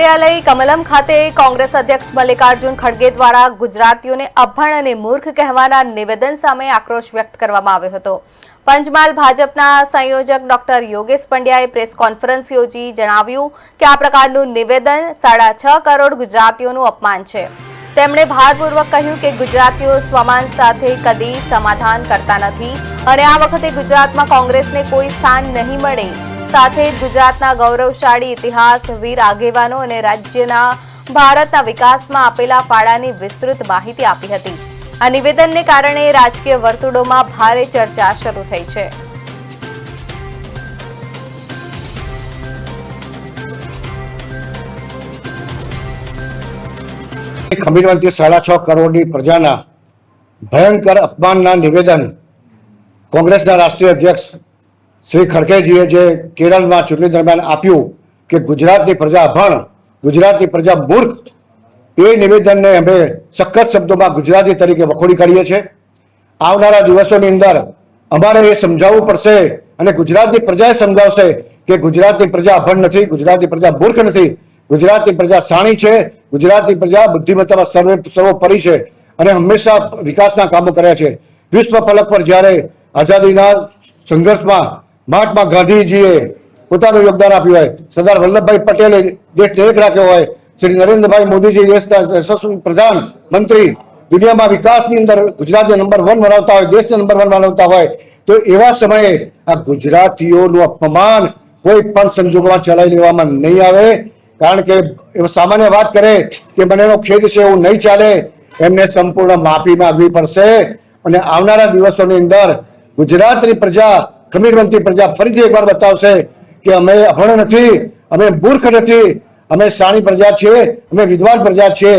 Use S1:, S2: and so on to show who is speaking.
S1: કાર્યાલય કમલમ ખાતે કોંગ્રેસ અધ્યક્ષ મલ્લિકાર્જુન ખડગે દ્વારા ગુજરાતીઓને અભણ અને મૂર્ખ કહેવાના નિવેદન સામે આક્રોશ વ્યક્ત કરવામાં આવ્યો હતો। પંચમહાલ ભાજપના સંયોજક ડોક્ટર યોગેશ પંડ્યાએ પ્રેસ કોન્ફરન્સ યોજી જણાવ્યું કે આ પ્રકારનું નિવેદન 6.5 કરોડ ગુજરાતીઓનું અપમાન છે। તેમણે ભારપૂર્વક કહ્યું કે ગુજરાતીઓ સ્વમાન સાથે કદી સમાધાન કરતા નથી અને આ વખતે ગુજરાતમાં કોંગ્રેસને કોઈ સ્થાન નહીં મળે। સાથે ગુજરાતના ગૌરવશાળી ઇતિહાસ, વીર આગેવાનો અને રાજ્યના ભારતના વિકાસમાં આપેલા ફાળાની વિસ્તૃત માહિતી આપી હતી। આ નિવેદનને કારણે રાજકીય વર્તુળોમાં ભારે ચર્ચા શરૂ થઈ છે।
S2: ખમીરવંતી 6.5 કરોડની પ્રજાના ભયંકર અપમાનના નિવેદન કોંગ્રેસના રાષ્ટ્રીય અધ્યક્ષ શ્રી ખડગેજીએ જે કેરળમાં ચૂંટણી દરમિયાન આપ્યું કે ગુજરાતની પ્રજા અભણ, ગુજરાતની પ્રજા મૂર્ખ, એ નિવેદનને અમે સખત શબ્દોમાં ગુજરાતી તરીકે વખોડી કાઢીએ છીએ। આવનારા દિવસોની અંદર અમારે એ સમજાવવું પડશે અને ગુજરાતની પ્રજાએ સમજાવશે કે ગુજરાતની પ્રજા અભણ નથી, ગુજરાતની પ્રજા મૂર્ખ નથી, ગુજરાતની પ્રજા શાણી છે, ગુજરાતની પ્રજા બુદ્ધિમત્તામાં સર્વોપરી છે અને હંમેશા વિકાસના કામો કર્યા છે। વિશ્વ ફલક પર જ્યારે આઝાદીના સંઘર્ષમાં મહાત્મા ગાંધીજીએ પોતાનું યોગદાન આપ્યું હોય, સરદાર વલ્લભભાઈ પટેલે દેશને એક રાખ્યો હોય, શ્રી નરેન્દ્રભાઈ મોદીજી દેશના યશસ્વી પ્રધાનમંત્રી દુનિયામાં વિકાસની અંદર ગુજરાતને નંબર 1 બનાવતા હોય, દેશને નંબર 1 બનાવતા હોય, તો એવા સમયે આ ગુજરાતીઓનું અપમાન કોઈ પણ સંજોગોમાં ચલાવી લેવામાં નહીં આવે। કારણ કે એ સામાન્ય વાત કરે કે મને એનો ખેદ છે એવું નહીં ચાલે, એમને સંપૂર્ણ માફી માંગવી પડશે અને આવનારા દિવસોની અંદર ગુજરાતની પ્રજા, ખમીરવંતી પ્રજા ફરીથી એકવાર બતાવશે કે અમે અભણ નથી, અમે મૂર્ખ નથી, અમે શાણી પ્રજા છીએ, અમે વિદ્વાન પ્રજા છીએ।